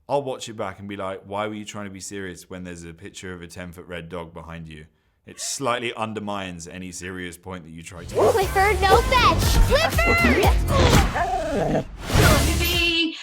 I'll watch it back and be like, why were you trying to be serious when there's a picture of a 10-foot red dog behind you? It slightly undermines any serious point that you try to make. Clifford, no fetch! Clifford! Movie.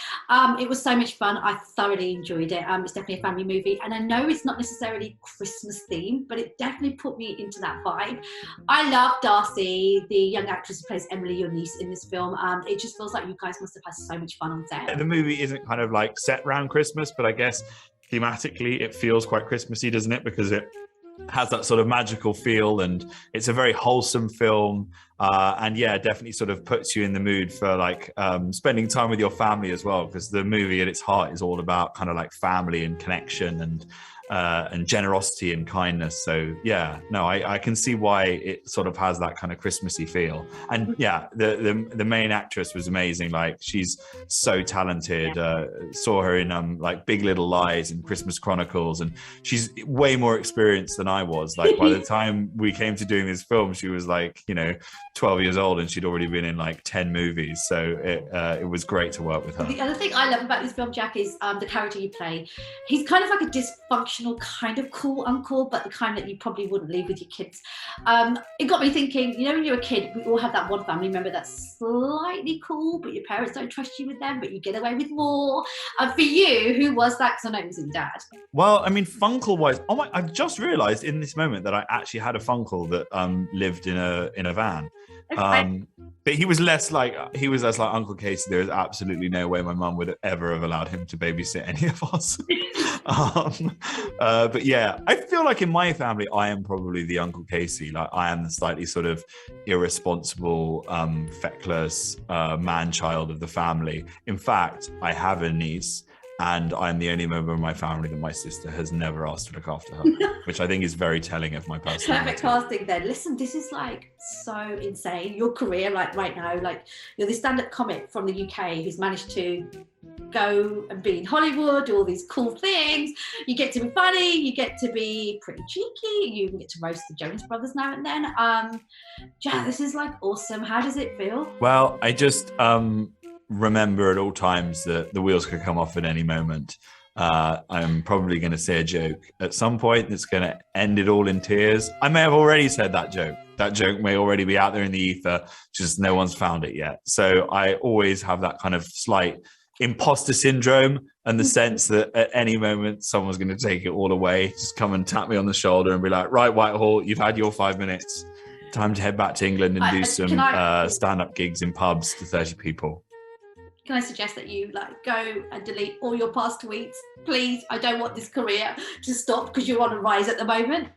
It was so much fun. I thoroughly enjoyed it. It's definitely a family movie, and I know it's not necessarily Christmas themed, but it definitely put me into that vibe. I love Darcy, the young actress who plays Emily, your niece, in this film. It just feels like you guys must have had so much fun on set. The movie isn't kind of like set around Christmas, but I guess thematically it feels quite Christmassy, doesn't it? Because it has that sort of magical feel, and it's a very wholesome film, and yeah, definitely sort of puts you in the mood for like spending time with your family as well, because the movie at its heart is all about kind of like family and connection and generosity and kindness. So yeah, no, I can see why it sort of has that kind of Christmassy feel. And yeah, the main actress was amazing. Like, she's so talented. Saw her in like Big Little Lies and Christmas Chronicles, and she's way more experienced than I was. Like, by the time we came to doing this film, she was like, 12 years old, and she'd already been in like 10 movies. So it was great to work with her. The other thing I love about this film, Jack, is the character you play. He's kind of like a dysfunctional kind of cool uncle, but the kind that you probably wouldn't leave with your kids. It got me thinking, when you're a kid, we all have that one family member that's slightly cool, but your parents don't trust you with them, but you get away with more. For you, who was that? Because I know it was your dad. Well, I mean, funkle-wise, I've just realised in this moment that I actually had a funkle that lived in a van. But he was less like Uncle Casey. There is absolutely no way my mum would ever have allowed him to babysit any of us. But yeah, I feel like in my family, I am probably the Uncle Casey. Like, I am the slightly sort of irresponsible, feckless man-child of the family. In fact, I have a niece, and I'm the only member of my family that my sister has never asked to look after her, which I think is very telling of my personality. Perfect casting then. Listen, this is like so insane. Your career, like right now, like you're the stand-up comic from the UK who's managed to go and be in Hollywood, do all these cool things. You get to be funny, you get to be pretty cheeky, you even get to roast the Jonas Brothers now and then. Yeah, this is like awesome. How does it feel? Well, I just remember at all times that the wheels could come off at any moment. I'm probably going to say a joke at some point that's going to end it all in tears. I may have already said that joke. That joke may already be out there in the ether, just no one's found it yet. So I always have that kind of slight imposter syndrome, and the sense that at any moment someone's going to take it all away, just come and tap me on the shoulder and be like, right, Whitehall, you've had your 5 minutes. Time to head back to England and do some stand-up gigs in pubs to 30 people. Can I suggest that you go and delete all your past tweets? Please, I don't want this career to stop because you're on a rise at the moment.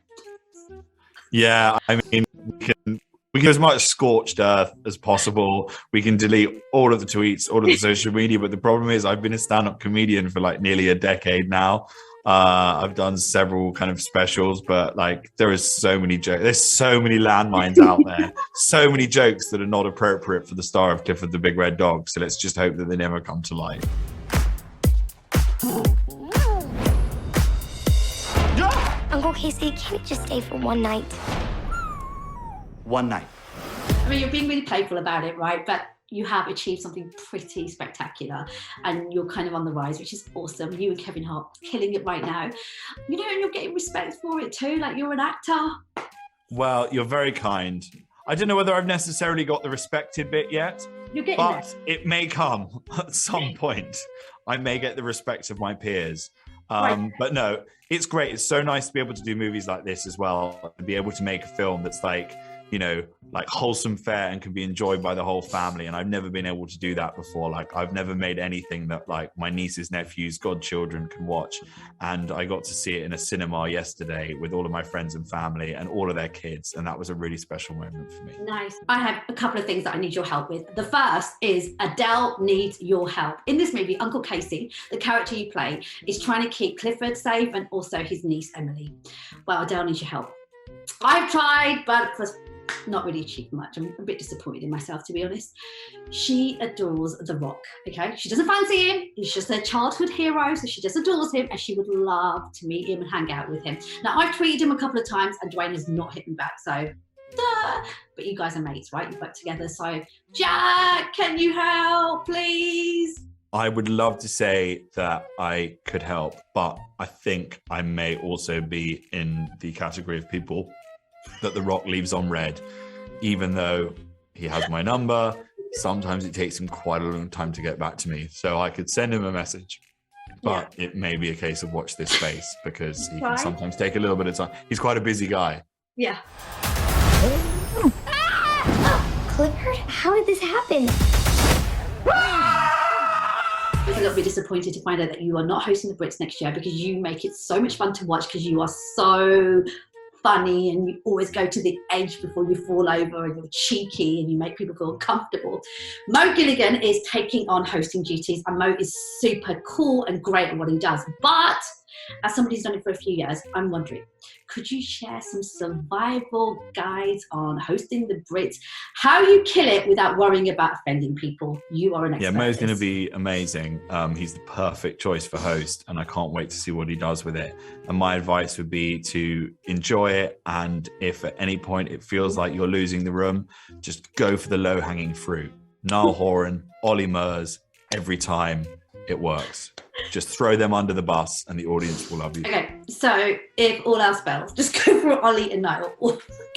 Yeah, I mean, we can as much scorched earth as possible. We can delete all of the tweets, all of the social media. But the problem is I've been a stand-up comedian for like nearly a decade now. I've done several kind of specials, but like there is so many jokes. There's so many landmines out there. So many jokes that are not appropriate for the star of Clifford the Big Red Dog. So let's just hope that they never come to light. Uncle Casey, can you just stay for one night? One night. I mean, you're being really playful about it, right? But you have achieved something pretty spectacular, and you're kind of on the rise, which is awesome. You and Kevin Hart killing it right now. And you're getting respect for it too. Like, you're an actor. Well, you're very kind. I don't know whether I've necessarily got the respected bit yet, but it may come at some point. I may get the respect of my peers. Right. But no, it's great. It's so nice to be able to do movies like this as well, to be able to make a film that's like wholesome fare and can be enjoyed by the whole family. And I've never been able to do that before. Like, I've never made anything that like my nieces, nephews, godchildren can watch. And I got to see it in a cinema yesterday with all of my friends and family and all of their kids. And that was a really special moment for me. Nice. I have a couple of things that I need your help with. The first is Adele needs your help. In this movie, Uncle Casey, the character you play, is trying to keep Clifford safe and also his niece, Emily. Well, Adele needs your help. I've tried, but not really achieved much. I'm a bit disappointed in myself, to be honest. She adores The Rock, okay? She doesn't fancy him. He's just a childhood hero, so she just adores him, and she would love to meet him and hang out with him. Now, I've tweeted him a couple of times, and Dwayne has not hit me back, so duh. But you guys are mates, right? You work together, so Jack, can you help, please? I would love to say that I could help, but I think I may also be in the category of people that The Rock leaves on red, even though he has my number. Sometimes it takes him quite a long time to get back to me. So I could send him a message, but it may be a case of watch this space because he can sometimes take a little bit of time. He's quite a busy guy. Yeah. Clifford, how did this happen? I was a little bit disappointed to find out that you are not hosting the Brits next year because you make it so much fun to watch because you are so funny and you always go to the edge before you fall over and you're cheeky and you make people feel comfortable. Mo Gilligan is taking on hosting duties and Mo is super cool and great at what he does. But as somebody who's done it for a few years, I'm wondering, could you share some survival guides on hosting the Brits? How you kill it without worrying about offending people? You are an expert. Yeah, Mo's going to be amazing. He's the perfect choice for host, and I can't wait to see what he does with it. And my advice would be to enjoy it. And if at any point it feels like you're losing the room, just go for the low-hanging fruit. Niall Horan, Ollie Murs, every time it works. Just throw them under the bus and the audience will love you. Okay, so if all else fails, just go for Ollie and Niall.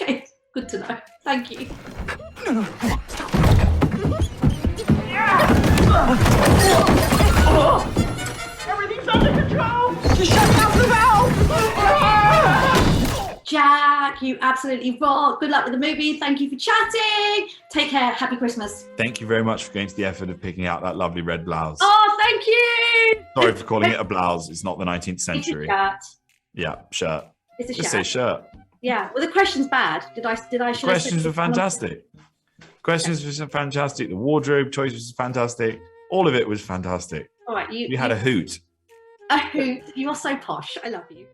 Okay, good to know. Thank you. Everything's under control! Just shut down the valve! Jack, you absolutely rock. Good luck with the movie. Thank you for chatting. Take care. Happy Christmas. Thank you very much for going to the effort of picking out that lovely red blouse. Oh, thank you. Sorry for calling it a blouse. It's not the 19th century. It's a shirt. Yeah, shirt. It's a Just shirt. say shirt. Yeah. Well, the question's bad. Did I? Questions were fantastic. Questions were fantastic. The wardrobe choice was fantastic. All of it was fantastic. All right. We had a hoot. A hoot. You are so posh. I love you.